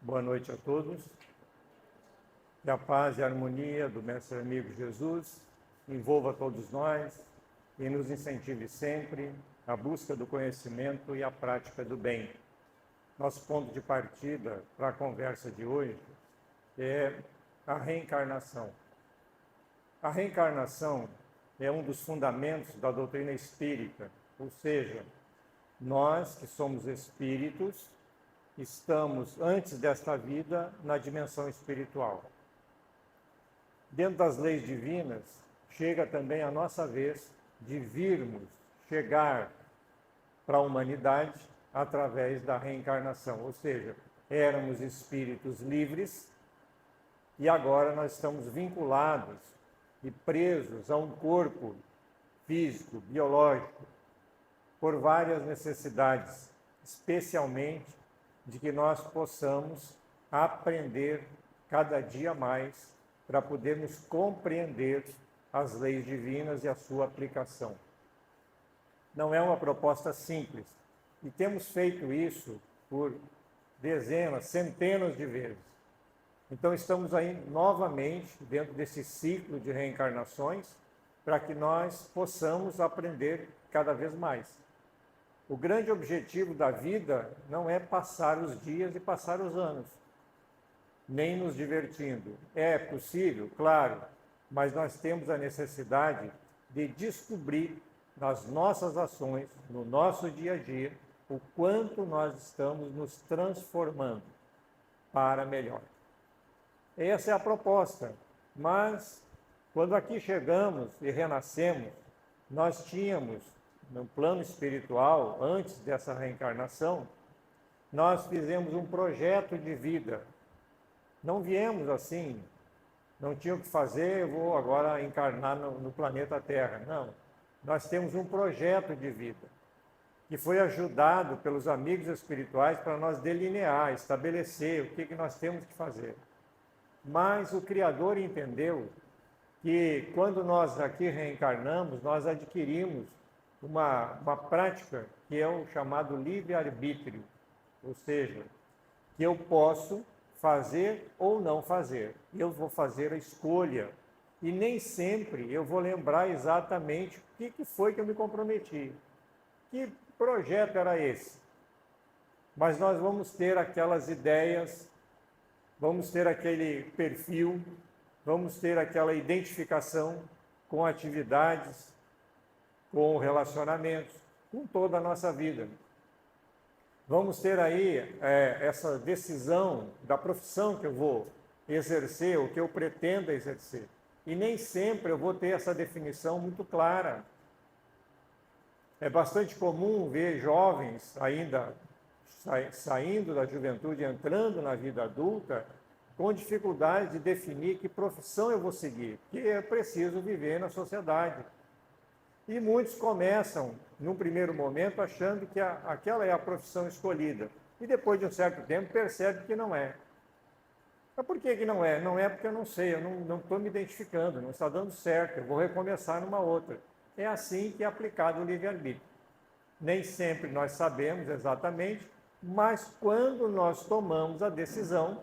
Boa noite a todos. Que a paz e a harmonia do Mestre Amigo Jesus envolva todos nós e nos incentive sempre à busca do conhecimento e à prática do bem. Nosso ponto de partida para a conversa de hoje é a reencarnação. A reencarnação é um dos fundamentos da doutrina espírita, ou seja, nós que somos espíritos, estamos antes desta vida na dimensão espiritual. Dentro das leis divinas, chega também a nossa vez de virmos chegar para a humanidade através da reencarnação, ou seja, éramos espíritos livres e agora nós estamos vinculados e presos a um corpo físico, biológico, por várias necessidades, especialmente de que nós possamos aprender cada dia mais para podermos compreender as leis divinas e a sua aplicação. Não é uma proposta simples, e temos feito isso por dezenas, centenas de vezes. Então estamos aí novamente dentro desse ciclo de reencarnações para que nós possamos aprender cada vez mais. O grande objetivo da vida não é passar os dias e passar os anos, nem nos divertindo. É possível, claro, mas nós temos a necessidade de descobrir nas nossas ações, no nosso dia a dia, o quanto nós estamos nos transformando para melhor. Essa é a proposta, mas quando aqui chegamos e renascemos, nós tínhamos, no plano espiritual, antes dessa reencarnação, nós fizemos um projeto de vida. Não viemos assim, não tinha o que fazer, eu vou agora encarnar no planeta Terra. Não, nós temos um projeto de vida, que foi ajudado pelos amigos espirituais para nós delinear, estabelecer o que nós temos que fazer. Mas o Criador entendeu que quando nós aqui reencarnamos, nós adquirimos uma prática que é o chamado livre-arbítrio, ou seja, que eu posso fazer ou não fazer. Eu vou fazer a escolha. E nem sempre eu vou lembrar exatamente o que foi que eu me comprometi. Que projeto era esse? Mas nós vamos ter aquelas ideias, vamos ter aquele perfil, vamos ter aquela identificação com atividades, com relacionamentos, com toda a nossa vida. Vamos ter aí essa decisão da profissão que eu vou exercer, o que eu pretendo exercer. E nem sempre eu vou ter essa definição muito clara. É bastante comum ver jovens ainda saindo da juventude, entrando na vida adulta, com dificuldade de definir que profissão eu vou seguir, porque é preciso viver na sociedade. E muitos começam, num primeiro momento, achando que aquela é a profissão escolhida. E depois de um certo tempo percebe que não é. Mas por que não é? Não é porque eu não sei, eu não estou me identificando, não está dando certo, eu vou recomeçar numa outra. É assim que é aplicado o livre-arbítrio. Nem sempre nós sabemos exatamente, mas quando nós tomamos a decisão,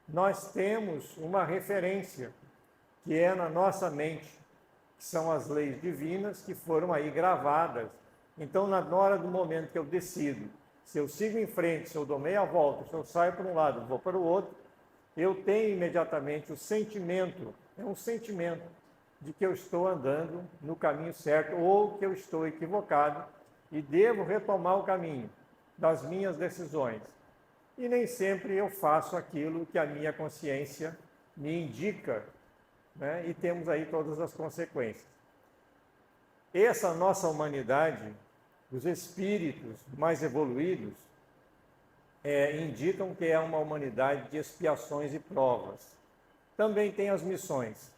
nós temos uma referência, que é na nossa mente, que são as leis divinas que foram aí gravadas. Então, na hora do momento que eu decido, se eu sigo em frente, se eu dou meia volta, se eu saio para um lado, vou para o outro, eu tenho imediatamente o sentimento, é um sentimento de que eu estou andando no caminho certo ou que eu estou equivocado e devo retomar o caminho das minhas decisões. E nem sempre eu faço aquilo que a minha consciência me indica, né? E temos aí todas as consequências. Essa nossa humanidade, os espíritos mais evoluídos, indicam que é uma humanidade de expiações e provas. Também tem as missões.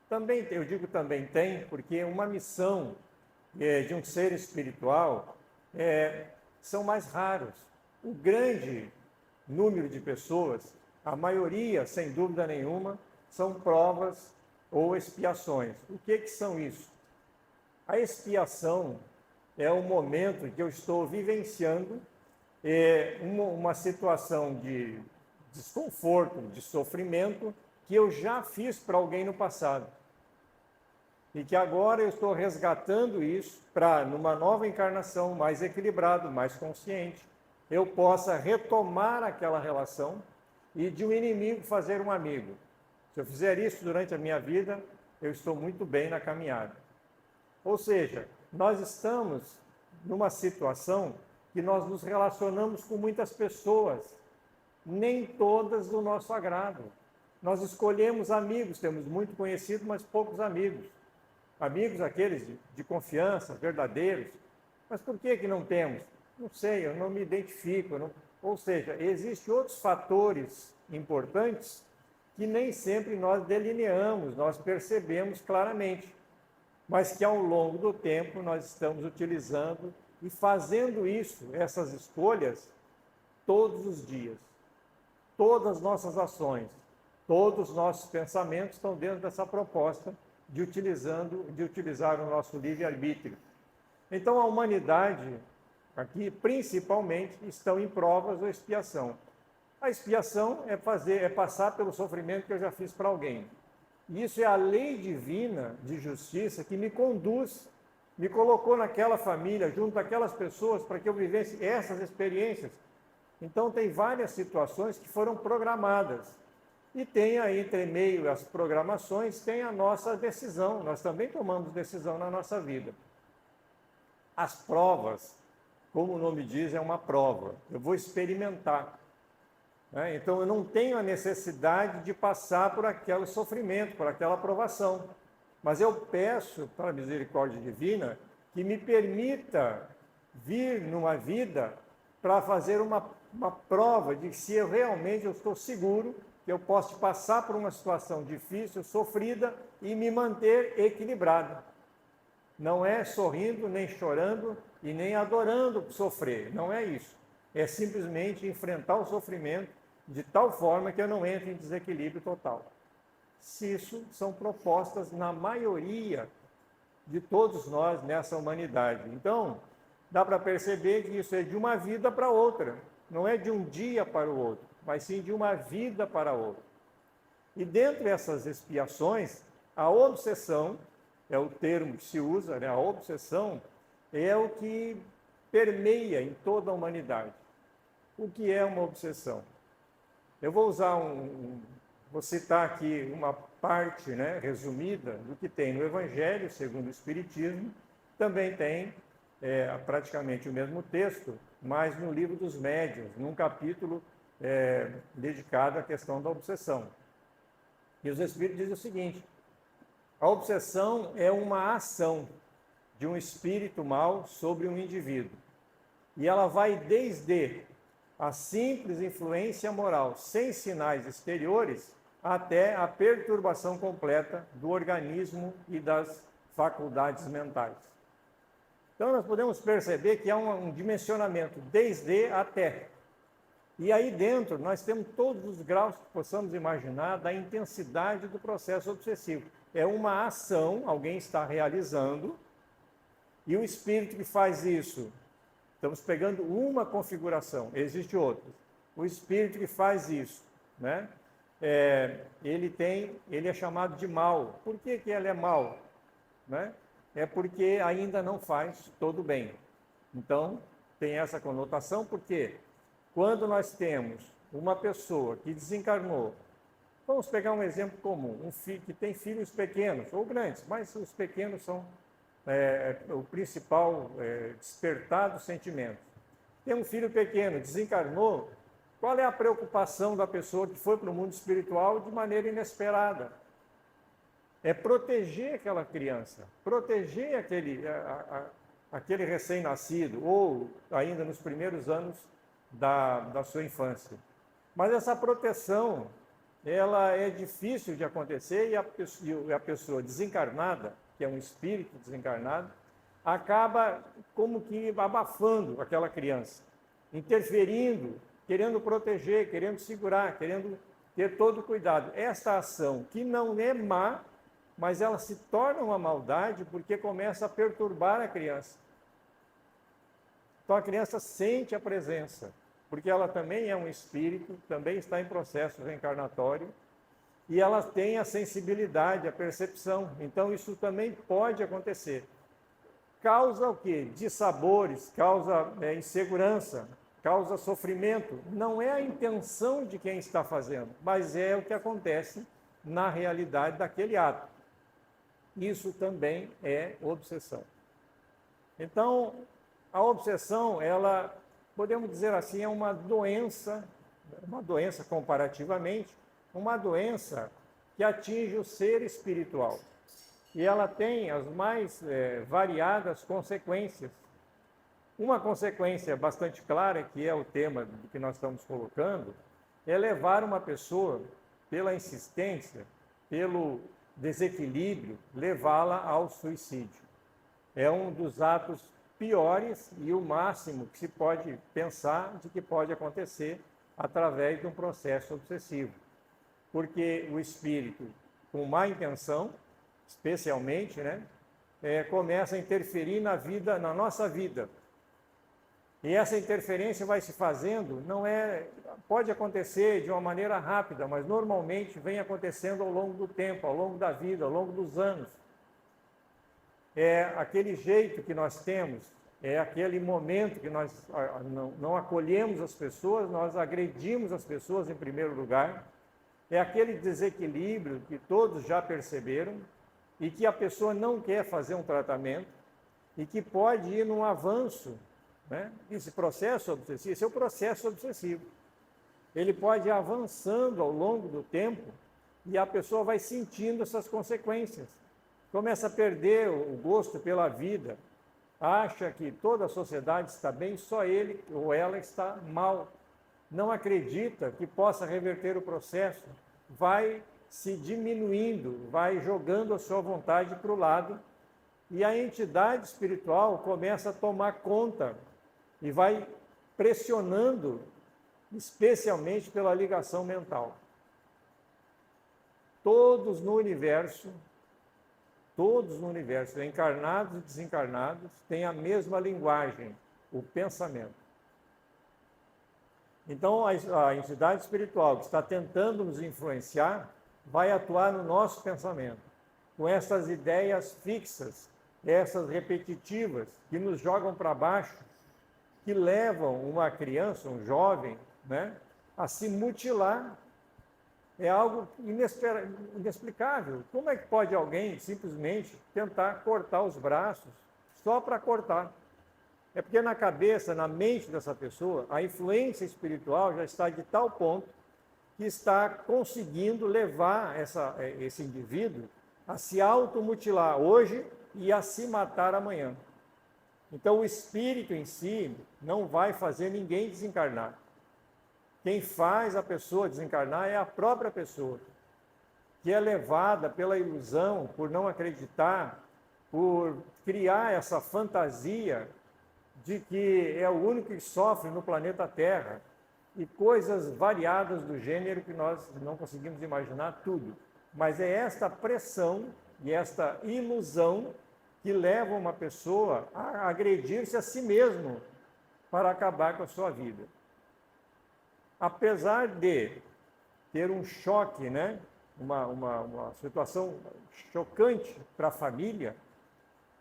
Também, eu digo também tem, porque uma missão de um ser espiritual são mais raros. O grande número de pessoas, a maioria, sem dúvida nenhuma, são provas ou expiações. O que são isso? A expiação é o momento que eu estou vivenciando uma situação de desconforto, de sofrimento que eu já fiz para alguém no passado. E que agora eu estou resgatando isso para, numa nova encarnação, mais equilibrado, mais consciente, eu possa retomar aquela relação e de um inimigo fazer um amigo. Se eu fizer isso durante a minha vida, eu estou muito bem na caminhada. Ou seja, nós estamos numa situação que nós nos relacionamos com muitas pessoas, nem todas do nosso agrado. Nós escolhemos amigos, temos muito conhecido, mas poucos amigos. Amigos aqueles de confiança, verdadeiros. Mas por que não temos? Não sei, eu não me identifico. Não... Ou seja, existem outros fatores importantes que nem sempre nós delineamos, nós percebemos claramente, mas que ao longo do tempo nós estamos utilizando e fazendo isso, essas escolhas, todos os dias. Todas as nossas ações, todos os nossos pensamentos estão dentro dessa proposta de utilizar o nosso livre-arbítrio. Então a humanidade, aqui principalmente, estão em provas ou expiação. A expiação é passar pelo sofrimento que eu já fiz para alguém. E isso é a lei divina de justiça que me conduz, me colocou naquela família, junto àquelas pessoas, para que eu vivesse essas experiências. Então tem várias situações que foram programadas. E tem aí, entre meio às programações, tem a nossa decisão. Nós também tomamos decisão na nossa vida. As provas, como o nome diz, é uma prova. Eu vou experimentar. Então eu não tenho a necessidade de passar por aquele sofrimento, por aquela provação. Mas eu peço para a misericórdia divina que me permita vir numa vida para fazer uma prova de se eu realmente estou seguro que eu posso passar por uma situação difícil, sofrida e me manter equilibrado. Não é sorrindo, nem chorando e nem adorando sofrer, não é isso. É simplesmente enfrentar o sofrimento de tal forma que eu não entre em desequilíbrio total. Se isso são propostas na maioria de todos nós nessa humanidade. Então, dá para perceber que isso é de uma vida para outra, não é de um dia para o outro, mas sim de uma vida para outra. E dentro dessas expiações, a obsessão, é o termo que se usa, né? A obsessão é o que permeia em toda a humanidade. O que é uma obsessão? Eu vou usar vou citar aqui uma parte, né, resumida do que tem no Evangelho, segundo o Espiritismo. Também tem praticamente o mesmo texto, mas no Livro dos Médiuns, num capítulo dedicado à questão da obsessão. E os Espíritos dizem o seguinte: a obsessão é uma ação de um espírito mau sobre um indivíduo. E ela vai desde a simples influência moral, sem sinais exteriores, até a perturbação completa do organismo e das faculdades mentais. Então, nós podemos perceber que há um dimensionamento desde até. E aí dentro, nós temos todos os graus que possamos imaginar da intensidade do processo obsessivo. É uma ação, alguém está realizando, e o espírito que faz isso, estamos pegando uma configuração, existe outras. O espírito que faz isso, né? Ele é chamado de mal. Por que ele é mal? Né? É porque ainda não faz todo bem. Então, tem essa conotação, porque quando nós temos uma pessoa que desencarnou, vamos pegar um exemplo comum, um filho que tem filhos pequenos ou grandes, mas os pequenos são o principal despertar dos sentimentos. Tem um filho pequeno, desencarnou, qual é a preocupação da pessoa que foi para o mundo espiritual de maneira inesperada? É proteger aquela criança, proteger aquele recém-nascido, ou ainda nos primeiros anos da sua infância. Mas essa proteção, ela é difícil de acontecer, e a pessoa desencarnada, que é um espírito desencarnado, acaba como que abafando aquela criança, interferindo, querendo proteger, querendo segurar, querendo ter todo o cuidado. Esta ação, que não é má, mas ela se torna uma maldade porque começa a perturbar a criança. Então a criança sente a presença. porque ela também é um espírito, também está em processo reencarnatório, e ela tem a sensibilidade, a percepção. Então, isso também pode acontecer. Causa o quê? Dissabores, causa insegurança, causa sofrimento. Não é a intenção de quem está fazendo, mas é o que acontece na realidade daquele ato. Isso também é obsessão. Então, a obsessão, ela, podemos dizer assim, é uma doença comparativamente, uma doença que atinge o ser espiritual. E ela tem as mais variadas consequências. Uma consequência bastante clara, que é o tema que nós estamos colocando, é levar uma pessoa, pela insistência, pelo desequilíbrio, levá-la ao suicídio. É um dos atos piores e o máximo que se pode pensar de que pode acontecer através de um processo obsessivo. Porque o espírito, com má intenção, especialmente, começa a interferir na nossa vida. E essa interferência vai se fazendo, pode acontecer de uma maneira rápida, mas normalmente vem acontecendo ao longo do tempo, ao longo da vida, ao longo dos anos. É aquele jeito que nós temos, é aquele momento que nós não acolhemos as pessoas, nós agredimos as pessoas em primeiro lugar, é aquele desequilíbrio que todos já perceberam e que a pessoa não quer fazer um tratamento e que pode ir num avanço. Esse processo obsessivo, esse é o processo obsessivo. Ele pode ir avançando ao longo do tempo e a pessoa vai sentindo essas consequências. Começa a perder o gosto pela vida, acha que toda a sociedade está bem, só ele ou ela está mal. Não acredita que possa reverter o processo, vai se diminuindo, vai jogando a sua vontade para o lado e a entidade espiritual começa a tomar conta e vai pressionando, especialmente pela ligação mental. Todos no universo, encarnados e desencarnados, têm a mesma linguagem, o pensamento. Então, a entidade espiritual que está tentando nos influenciar vai atuar no nosso pensamento, com essas ideias fixas, essas repetitivas, que nos jogam para baixo, que levam uma criança, um jovem, a se mutilar. É algo inexplicável. Como é que pode alguém simplesmente tentar cortar os braços só para cortar? É porque na cabeça, na mente dessa pessoa, a influência espiritual já está de tal ponto que está conseguindo levar esse indivíduo a se automutilar hoje e a se matar amanhã. Então, o espírito em si não vai fazer ninguém desencarnar. Quem faz a pessoa desencarnar é a própria pessoa, que é levada pela ilusão, por não acreditar, por criar essa fantasia de que é o único que sofre no planeta Terra, e coisas variadas do gênero que nós não conseguimos imaginar tudo. Mas é esta pressão e esta ilusão que levam uma pessoa a agredir-se a si mesmo para acabar com a sua vida. Apesar de ter um choque, uma situação chocante para a família,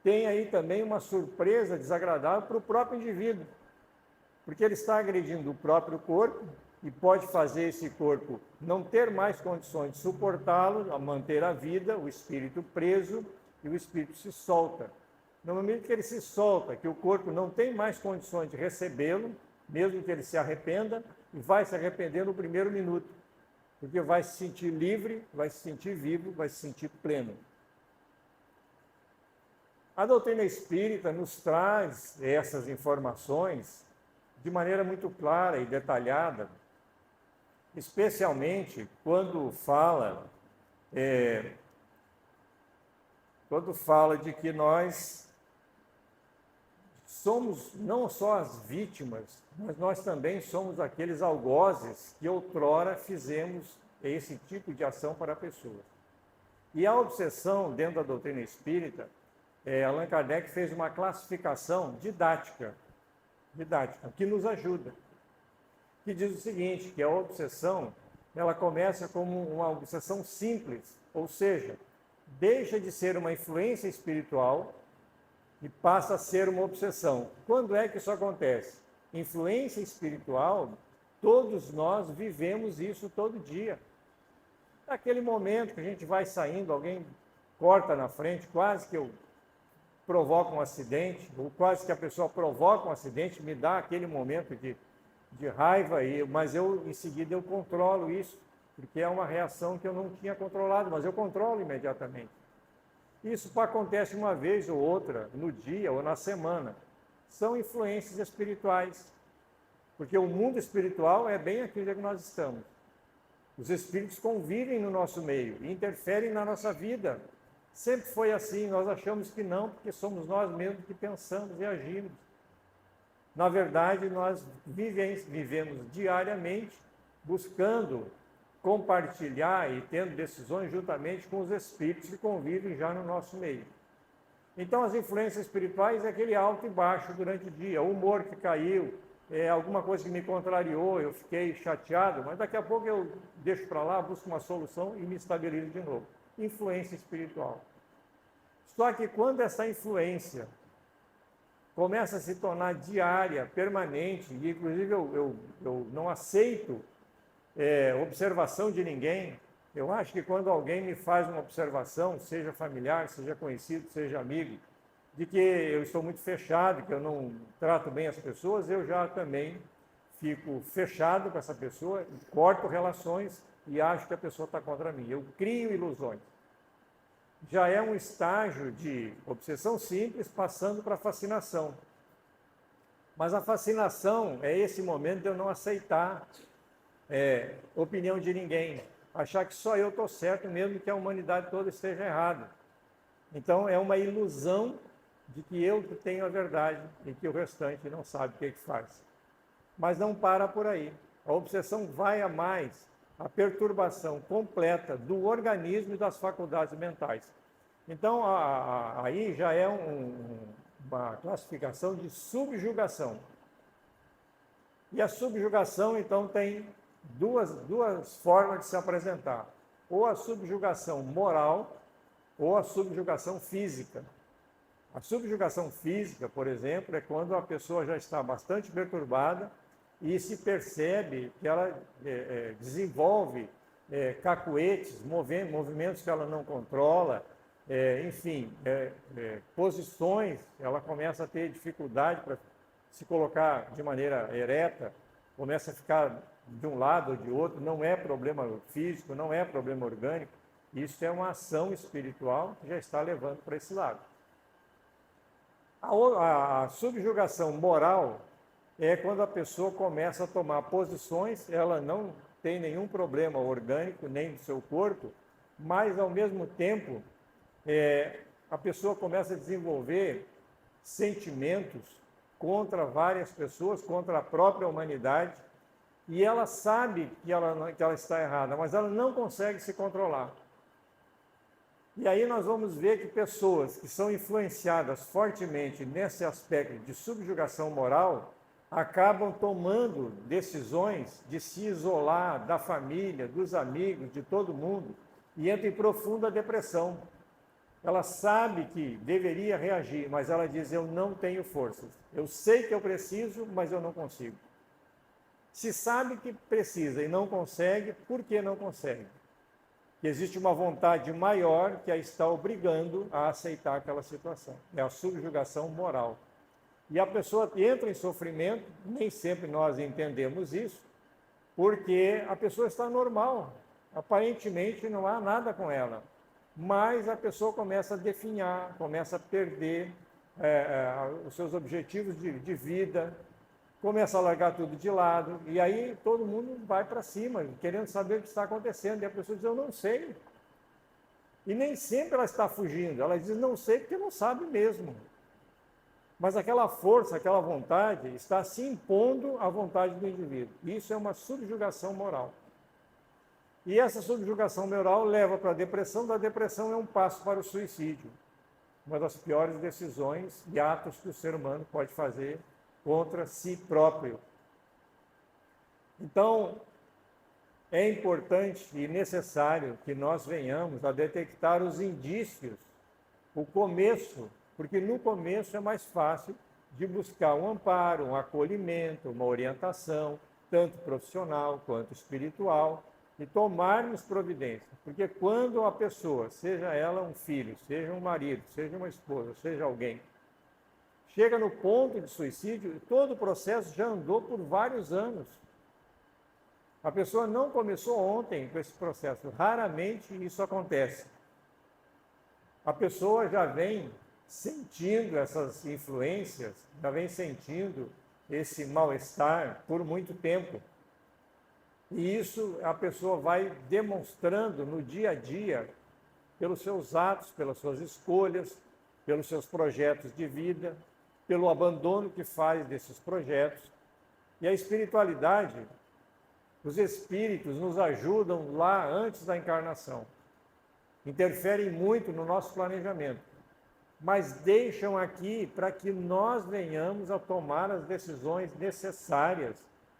tem aí também uma surpresa desagradável para o próprio indivíduo, porque ele está agredindo o próprio corpo e pode fazer esse corpo não ter mais condições de suportá-lo, a manter a vida, o espírito preso, e o espírito se solta. No momento que ele se solta, que o corpo não tem mais condições de recebê-lo, mesmo que ele se arrependa, e vai se arrepender no primeiro minuto, porque vai se sentir livre, vai se sentir vivo, vai se sentir pleno. A doutrina espírita nos traz essas informações de maneira muito clara e detalhada, especialmente quando fala de que nós somos não só as vítimas, mas nós também somos aqueles algozes que outrora fizemos esse tipo de ação para a pessoa. E a obsessão, dentro da doutrina espírita, Allan Kardec fez uma classificação didática, que nos ajuda. que diz o seguinte, que a obsessão, ela começa como uma obsessão simples, ou seja, deixa de ser uma influência espiritual e passa a ser uma obsessão. Quando é que isso acontece? Influência espiritual, todos nós vivemos isso todo dia. Naquele momento que a gente vai saindo, alguém corta na frente, quase que eu provoco um acidente, ou quase que a pessoa provoca um acidente, me dá aquele momento de raiva, mas em seguida eu controlo isso, porque é uma reação que eu não tinha controlado, mas eu controlo imediatamente. Isso acontece uma vez ou outra, no dia ou na semana. São influências espirituais, porque o mundo espiritual é bem aquilo que nós estamos. Os espíritos convivem no nosso meio, interferem na nossa vida. Sempre foi assim, nós achamos que não, porque somos nós mesmos que pensamos e agimos. Na verdade, nós vivemos diariamente buscando compartilhar e tendo decisões juntamente com os espíritos que convivem já no nosso meio. Então, as influências espirituais é aquele alto e baixo durante o dia, o humor que caiu, alguma coisa que me contrariou, eu fiquei chateado, mas daqui a pouco eu deixo para lá, busco uma solução e me estabilizo de novo. Influência espiritual. Só que quando essa influência começa a se tornar diária, permanente, e inclusive eu não aceito observação de ninguém, eu acho que quando alguém me faz uma observação, seja familiar, seja conhecido, seja amigo, de que eu estou muito fechado, que eu não trato bem as pessoas, eu já também fico fechado com essa pessoa, corto relações e acho que a pessoa está contra mim. Eu crio ilusões. Já é um estágio de obsessão simples, passando para a fascinação. Mas a fascinação é esse momento de eu não aceitar opinião de ninguém, achar que só eu estou certo, mesmo que a humanidade toda esteja errada. Então, é uma ilusão de que eu tenho a verdade e que o restante não sabe o que faz. Mas não para por aí. A obsessão vai a mais, a perturbação completa do organismo e das faculdades mentais. Então, aí já é uma classificação de subjugação. E a subjugação, então, tem duas formas de se apresentar. Ou a subjugação moral, ou a subjugação física. A subjugação física, por exemplo, é quando a pessoa já está bastante perturbada e se percebe que ela desenvolve cacuetes, movimentos que ela não controla, posições, ela começa a ter dificuldade para se colocar de maneira ereta, começa a ficar de um lado ou de outro, não é problema físico, não é problema orgânico, isso é uma ação espiritual que já está levando para esse lado. A subjugação moral é quando a pessoa começa a tomar posições, ela não tem nenhum problema orgânico, nem do seu corpo, mas, ao mesmo tempo, a pessoa começa a desenvolver sentimentos contra várias pessoas, contra a própria humanidade, e ela sabe que ela está errada, mas ela não consegue se controlar. E aí nós vamos ver que pessoas que são influenciadas fortemente nesse aspecto de subjugação moral acabam tomando decisões de se isolar da família, dos amigos, de todo mundo, e entram em profunda depressão. Ela sabe que deveria reagir, mas ela diz, eu não tenho forças. Eu sei que eu preciso, mas eu não consigo. Se sabe que precisa e não consegue, por que não consegue? Que existe uma vontade maior que a está obrigando a aceitar aquela situação. É a subjugação moral. E a pessoa entra em sofrimento, nem sempre nós entendemos isso, porque a pessoa está normal. Aparentemente não há nada com ela. Mas a pessoa começa a definhar, começa a perder os seus objetivos de vida, começa a largar tudo de lado, e aí todo mundo vai para cima, querendo saber o que está acontecendo, e a pessoa diz, eu não sei. E nem sempre ela está fugindo, ela diz, não sei porque não sabe mesmo. Mas aquela força, aquela vontade, está se impondo à vontade do indivíduo. Isso é uma subjugação moral. E essa subjugação moral leva para a depressão, da depressão é um passo para o suicídio. Uma das piores decisões e atos que o ser humano pode fazer contra si próprio. Então, é importante e necessário que nós venhamos a detectar os indícios, o começo, porque no começo é mais fácil de buscar um amparo, um acolhimento, uma orientação, tanto profissional quanto espiritual, e tomarmos providência. Porque quando a pessoa, seja ela um filho, seja um marido, seja uma esposa, seja alguém, chega no ponto de suicídio, todo o processo já andou por vários anos. A pessoa não começou ontem com esse processo, raramente isso acontece. A pessoa já vem sentindo essas influências, já vem sentindo esse mal-estar por muito tempo. E isso a pessoa vai demonstrando no dia a dia, pelos seus atos, pelas suas escolhas, pelos seus projetos de vida, pelo abandono que faz desses projetos. E a espiritualidade, os espíritos nos ajudam lá antes da encarnação. Interferem muito no nosso planejamento, mas deixam aqui para que nós venhamos a tomar as decisões necessárias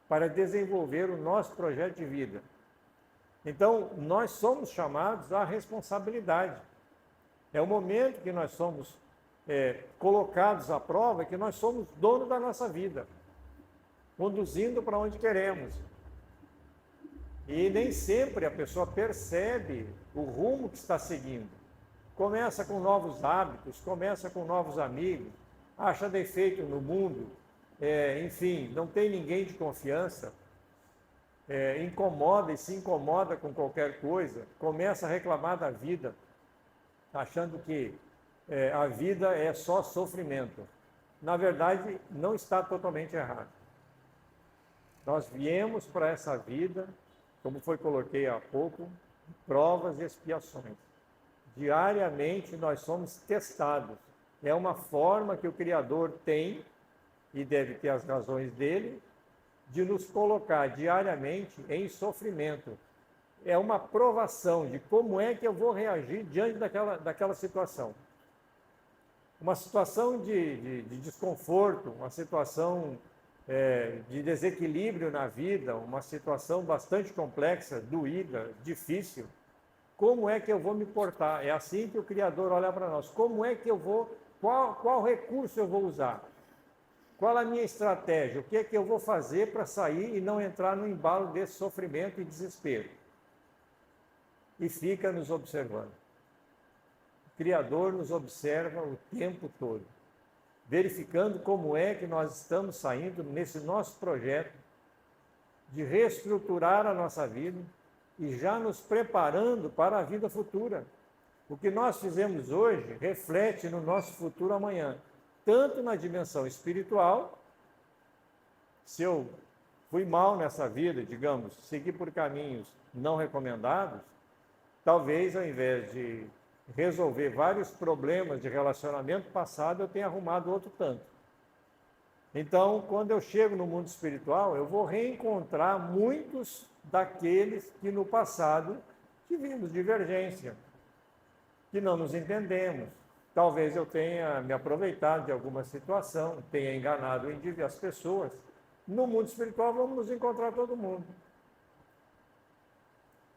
para desenvolver o nosso projeto de vida. Então, nós somos chamados à responsabilidade. É o momento que nós somos colocados à prova, que nós somos donos da nossa vida, conduzindo para onde queremos. E nem sempre a pessoa percebe o rumo que está seguindo. Começa com novos hábitos, começa com novos amigos, acha defeito no mundo, enfim, não tem ninguém de confiança, incomoda e se incomoda com qualquer coisa, começa a reclamar da vida, achando que a vida é só sofrimento. Na verdade, não está totalmente errado. Nós viemos para essa vida, como coloquei há pouco, provas e expiações. Diariamente nós somos testados. É uma forma que o Criador tem, e deve ter as razões dele, de nos colocar diariamente em sofrimento. É uma provação de como é que eu vou reagir diante daquela situação. Uma situação de desconforto, uma situação de desequilíbrio na vida, uma situação bastante complexa, doída, difícil. Como é que eu vou me portar? É assim que o Criador olha para nós. Como é que eu vou, qual recurso eu vou usar? Qual a minha estratégia? O que é que eu vou fazer para sair e não entrar no embalo desse sofrimento e desespero? E fica nos observando. O Criador nos observa o tempo todo, verificando como é que nós estamos saindo nesse nosso projeto de reestruturar a nossa vida e já nos preparando para a vida futura. O que nós fizemos hoje reflete no nosso futuro amanhã, tanto na dimensão espiritual, se eu fui mal nessa vida, digamos, segui por caminhos não recomendados, talvez ao invés de resolver vários problemas de relacionamento passado, eu tenha arrumado outro tanto. Então, quando eu chego no mundo espiritual, eu vou reencontrar muitos daqueles que no passado tivemos divergência, que não nos entendemos. Talvez eu tenha me aproveitado de alguma situação, tenha enganado as pessoas. No mundo espiritual vamos nos encontrar todo mundo.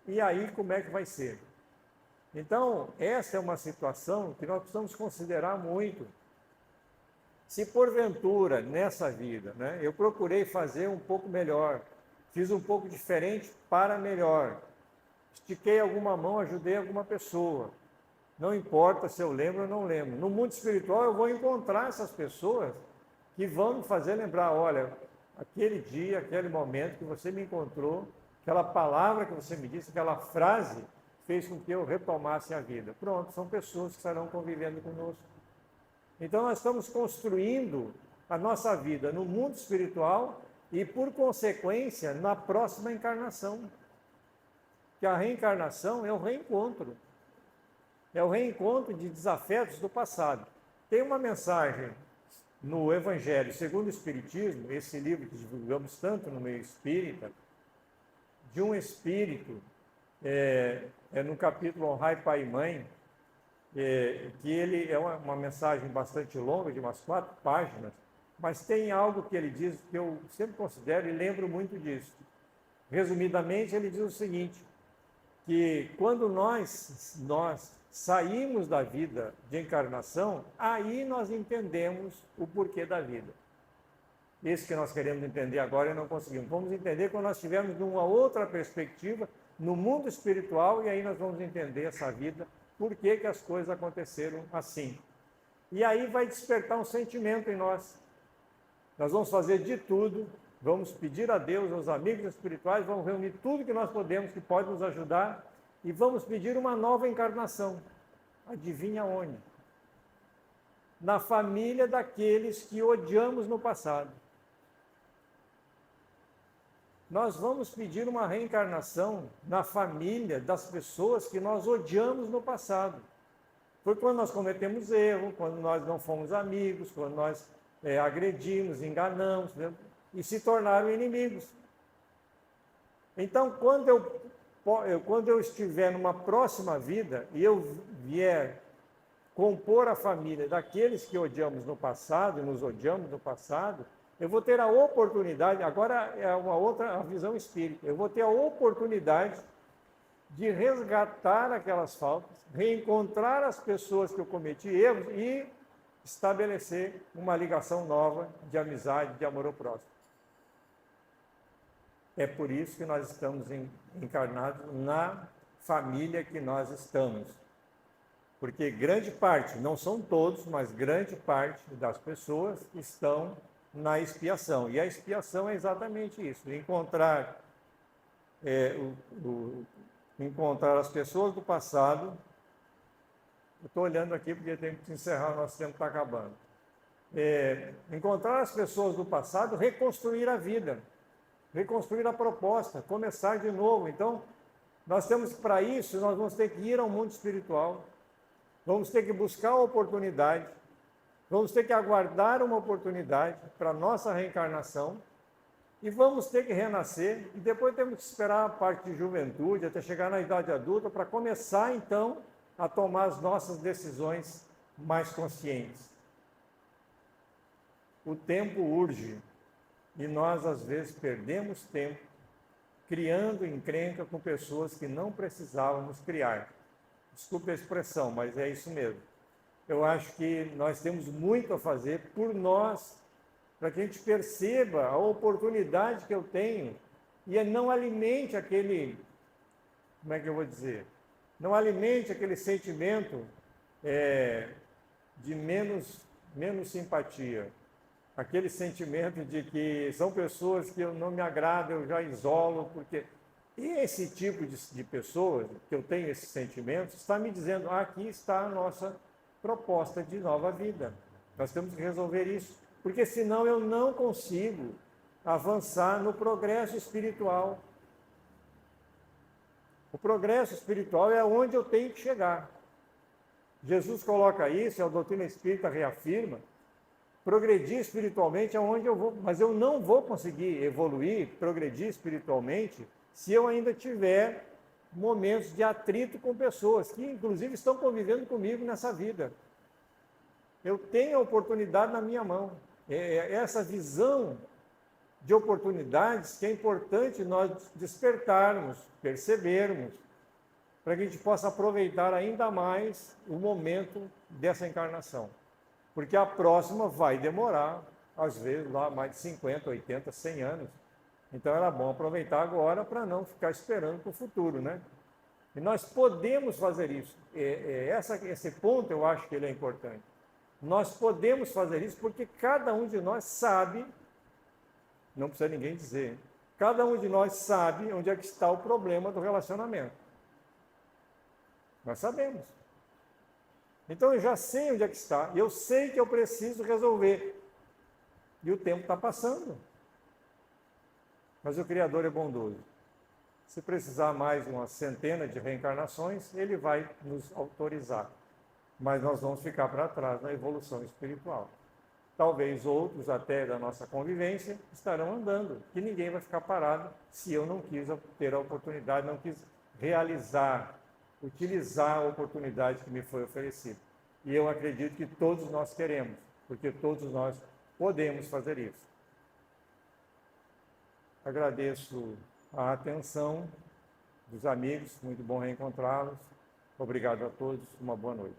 E aí como é que vai ser? Então, essa é uma situação que nós precisamos considerar muito. Se porventura, nessa vida, eu procurei fazer um pouco melhor, fiz um pouco diferente para melhor, estiquei alguma mão, ajudei alguma pessoa, não importa se eu lembro ou não lembro. No mundo espiritual eu vou encontrar essas pessoas que vão me fazer lembrar, olha, aquele dia, aquele momento que você me encontrou, aquela palavra que você me disse, aquela frase, fez com que eu retomasse a vida. Pronto, são pessoas que estarão convivendo conosco. Então nós estamos construindo a nossa vida no mundo espiritual e, por consequência, na próxima encarnação. Que a reencarnação é o reencontro. É o reencontro de desafetos do passado. Tem uma mensagem no Evangelho segundo o Espiritismo, esse livro que divulgamos tanto no meio espírita, de um espírito, no capítulo Honrai Pai e Mãe, que ele é uma mensagem bastante longa, de umas 4 páginas, mas tem algo que ele diz que eu sempre considero e lembro muito disso. Resumidamente, ele diz o seguinte, que quando nós saímos da vida de encarnação, aí nós entendemos o porquê da vida. Isso que nós queremos entender agora e não conseguimos. Vamos entender quando nós estivermos numa outra perspectiva, no mundo espiritual, e aí nós vamos entender essa vida, por que que as coisas aconteceram assim. E aí vai despertar um sentimento em nós. Nós vamos fazer de tudo, vamos pedir a Deus, aos amigos espirituais, vamos reunir tudo que nós podemos, que pode nos ajudar, e vamos pedir uma nova encarnação. Adivinha onde? Na família daqueles que odiamos no passado. Nós vamos pedir uma reencarnação na família das pessoas que nós odiamos no passado. Foi quando nós cometemos erro, quando nós não fomos amigos, quando nós agredimos, enganamos, né? E se tornaram inimigos. Então, quando eu estiver numa próxima vida e eu vier compor a família daqueles que odiamos no passado, e nos odiamos no passado, eu vou ter a oportunidade, agora é uma outra visão espírita, eu vou ter a oportunidade de resgatar aquelas faltas, reencontrar as pessoas que eu cometi erros e estabelecer uma ligação nova de amizade, de amor ao próximo. É por isso que nós estamos encarnados na família que nós estamos. Porque grande parte, não são todos, mas grande parte das pessoas estão na expiação. E a expiação é exatamente isso, encontrar as pessoas do passado. Eu estou olhando aqui porque tem que encerrar, o nosso tempo está acabando. Encontrar as pessoas do passado, reconstruir a vida, reconstruir a proposta, começar de novo. Então, nós temos que, para isso, nós vamos ter que ir ao mundo espiritual, vamos ter que buscar a oportunidade, vamos ter que aguardar uma oportunidade para a nossa reencarnação e vamos ter que renascer e depois temos que esperar a parte de juventude, até chegar na idade adulta, para começar, então, a tomar as nossas decisões mais conscientes. O tempo urge e nós, às vezes, perdemos tempo criando encrenca com pessoas que não precisávamos criar. Desculpe a expressão, mas é isso mesmo. Eu acho que nós temos muito a fazer por nós, para que a gente perceba a oportunidade que eu tenho e não alimente aquele, como é que eu vou dizer? Não alimente aquele sentimento de menos simpatia, aquele sentimento de que são pessoas que eu não me agrado, eu já isolo, porque... E esse tipo de pessoas, que eu tenho esse sentimento, está me dizendo, aqui está a nossa proposta de nova vida. Nós temos que resolver isso, porque senão eu não consigo avançar no progresso espiritual. O progresso espiritual é onde eu tenho que chegar. Jesus coloca isso, a doutrina espírita reafirma, progredir espiritualmente é onde eu vou, mas eu não vou conseguir evoluir, progredir espiritualmente, se eu ainda tiver momentos de atrito com pessoas que, inclusive, estão convivendo comigo nessa vida. Eu tenho a oportunidade na minha mão. É essa visão de oportunidades que é importante nós despertarmos, percebermos, para que a gente possa aproveitar ainda mais o momento dessa encarnação. Porque a próxima vai demorar, às vezes, lá mais de 50, 80, 100 anos. Então era bom aproveitar agora para não ficar esperando para o futuro, né? E nós podemos fazer isso. Esse ponto eu acho que ele é importante. Nós podemos fazer isso porque cada um de nós sabe, não precisa ninguém dizer, cada um de nós sabe onde é que está o problema do relacionamento. Nós sabemos. Então eu já sei onde é que está, e eu sei que eu preciso resolver. E o tempo está passando. Mas o Criador é bondoso. Se precisar mais uma centena de reencarnações, Ele vai nos autorizar. Mas nós vamos ficar para trás na evolução espiritual. Talvez outros, até da nossa convivência, estarão andando, que ninguém vai ficar parado se eu não quis ter a oportunidade, não quis realizar, utilizar a oportunidade que me foi oferecida. E eu acredito que todos nós queremos, porque todos nós podemos fazer isso. Agradeço a atenção dos amigos. Muito bom reencontrá-los. Obrigado a todos. Uma boa noite.